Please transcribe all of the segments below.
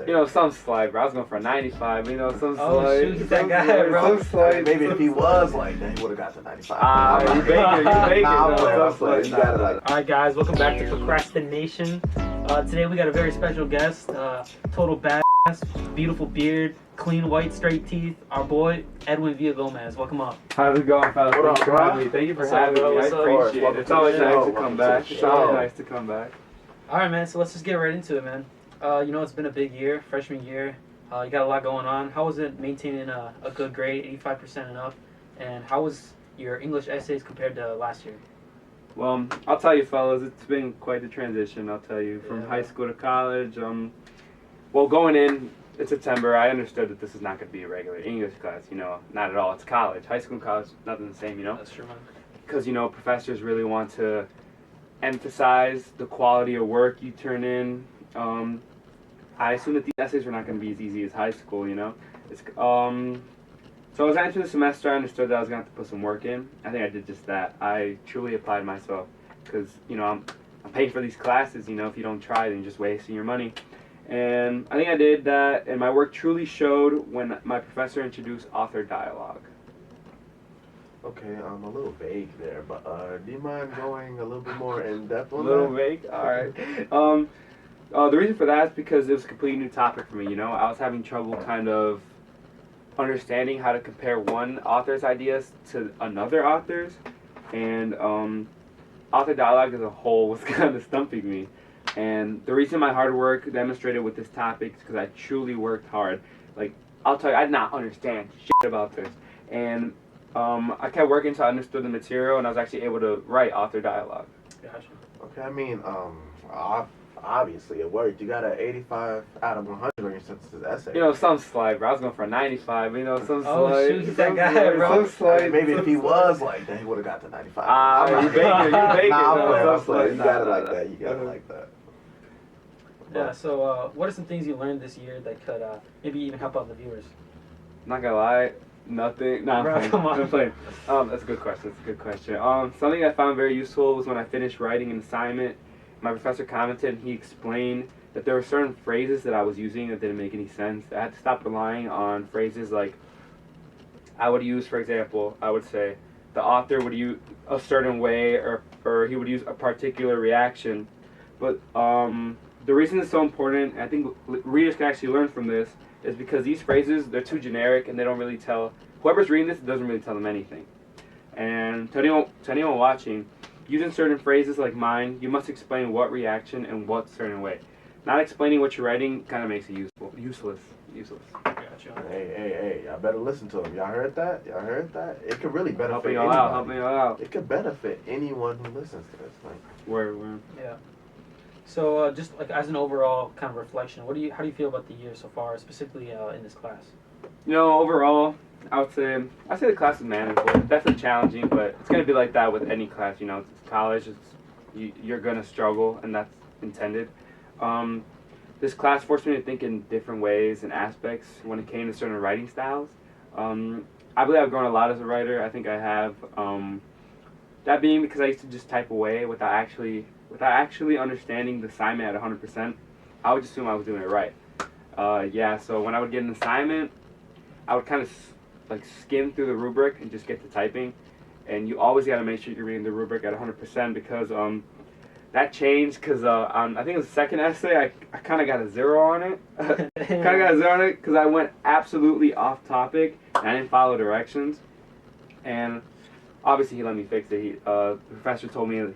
You know, some slight, bro. I was going for a 95. You know, some Oh, slight. shoot, he's that guy, bro. Some slight. Maybe if he was like that, he would have got the 95. You make it. Nah, No, I'm playing. You got it like. All right, guys, welcome back to ProcrastiNation. Today we got a very special guest, total badass, beautiful beard, clean white straight teeth. Our boy Edwin Gomez. Welcome up. How's it going, fellas? What Thank up, you for bro? having me. Thank you for What's up, having bro? me. I What's up? appreciate it. Welcome It's to always the nice show. to come Welcome to back. the It's always show. nice to come back. All right, man. So let's just get right into it, man. You know, it's been a big year, freshman year. You got a lot going on. How was it maintaining a good grade, 85% and up? And how was your English essays compared to last year? Well, I'll tell you, fellas, it's been quite the transition. I'll tell you, from Yeah. high school to college. Well, going in September, I understood that this is not going to be a regular English class. You know, not at all. It's college. High school and college, nothing the same. You know, That's true, man. because you know professors really want to emphasize the quality of work you turn in. I assume that these essays were not going to be as easy as high school. You know, so as I entered the semester, I understood that I was going to have to put some work in. I think I did just that. I truly applied myself because, you know, I'm paying for these classes. You know, if you don't try, then you're just wasting your money. And I think I did that, and my work truly showed when my professor introduced author dialogue. Okay, I'm a little vague there, but do you mind going a little bit more in depth A on little that? vague? All right. The reason for that is because it was a completely new topic for me, you know? I was having trouble kind of understanding how to compare one author's ideas to another author's, and author dialogue as a whole was kind of stumping me. And the reason my hard work demonstrated with this topic is because I truly worked hard. Like, I'll tell you, I did not understand shit about this. And I kept working until I understood the material, and I was actually able to write author dialogue. Gotcha. Okay, I mean, obviously it worked. You got an 85 out of 100 on your synthesis essay. You know, some slight, bro. I was going for a 95. You know, some Oh, slight. shoot, he's that some guy, slight, bro. Some slight. Maybe if he some was slight. like that, he would have got the 95. You make it. Nah, I'm No, playing, I'm some playing. You slight. got it Nah, like nah, that. You got it nah. like that. Yeah, so what are some things you learned this year that could maybe even help out the viewers? Not gonna lie, nothing. Nah, Bro, I'm playing. come on. I'm playing. That's a good question. That's a good question. Something I found very useful was when I finished writing an assignment. My professor commented and he explained that there were certain phrases that I was using that didn't make any sense. I had to stop relying on phrases like I would use, for example, I would say the author would use a certain way or he would use a particular reaction. But the reason it's so important, and I think readers can actually learn from this, is because these phrases, they're too generic and they don't really tell, whoever's reading this, it doesn't really tell them anything. And to anyone watching, using certain phrases like mine, you must explain what reaction and what certain way. Not explaining what you're writing kind of makes it useless. Gotcha. Hey, y'all better listen to him. Y'all heard that? Y'all heard that? It could really benefit Helping anybody. y'all out. It could benefit anyone who listens to this. Like, Where? Yeah. So just like as an overall kind of reflection, how do you feel about the year so far, specifically in this class? You know, overall, I'd say the class is manageable. Definitely challenging, but it's gonna be like that with any class. You know, it's college. You're gonna struggle, and that's intended. This class forced me to think in different ways and aspects when it came to certain writing styles. I believe I've grown a lot as a writer. I think I have. That being because I used to just type away without actually understanding the assignment at 100%. I would assume I was doing it right. So when I would get an assignment, I would kind of like skim through the rubric and just get to typing. And you always got to make sure you're reading the rubric at 100% because that changed because I think it was the second essay, I kind of got a 0 on it. Because I went absolutely off topic and I didn't follow directions. And obviously he let me fix it. The professor told me that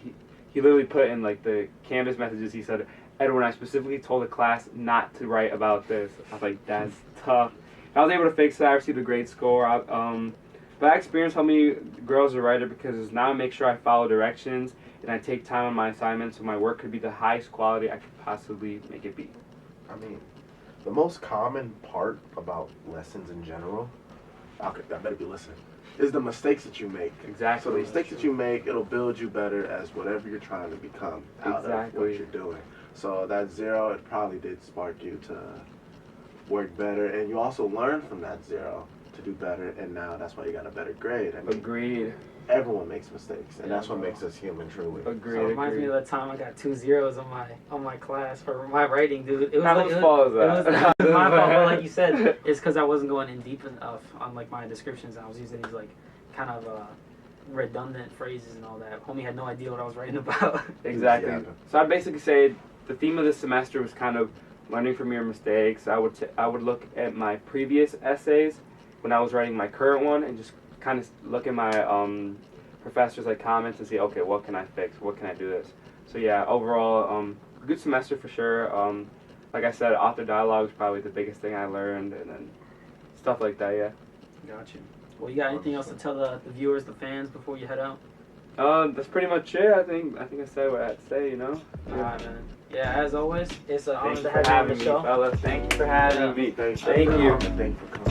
he literally put in like the Canvas messages, he said, Edwin, I specifically told the class not to write about this. I was like, that's tough. And I was able to fix it. I received a great score. But that experience helped me grow as a writer because now I make sure I follow directions and I take time on my assignments so my work could be the highest quality I could possibly make it be. I mean, the most common part about lessons in general, okay, I better be listening, is the mistakes that you make. Exactly. So the mistakes that you make, it'll build you better as whatever you're trying to become out of what you're doing. So that 0, it probably did spark you to work better, and you also learn from that 0 to do better, and now that's why you got a better grade. I mean, Agreed. everyone makes mistakes, and Yeah, that's what bro. makes us human, truly. Agreed. So it reminds me of that time I got 2 zeros on my class for my writing, dude. It was like Whose fault is that? it was my fault, but like you said, it's because I wasn't going in deep enough on like my descriptions. I was using these like kind of redundant phrases and all that. Homie had no idea what I was writing about. Exactly. Yeah. So I'd basically say the theme of this semester was kind of learning from your mistakes. I would look at my previous essays when I was writing my current one and just kind of look at my professors' like comments and see, okay, what can I fix? What can I do this? So yeah, overall, good semester for sure. Like I said, author dialogue is probably the biggest thing I learned, and then stuff like that. Yeah. Gotcha. Well, you got anything else to tell the viewers, the fans, before you head out? That's pretty much it. I think I said what I had to say. You know. Alright, man. Yeah, as always, it's an honor Thanks to for have you on having the me, show. fellas. Thank you for having me. Thank Thank you. Thank you for coming.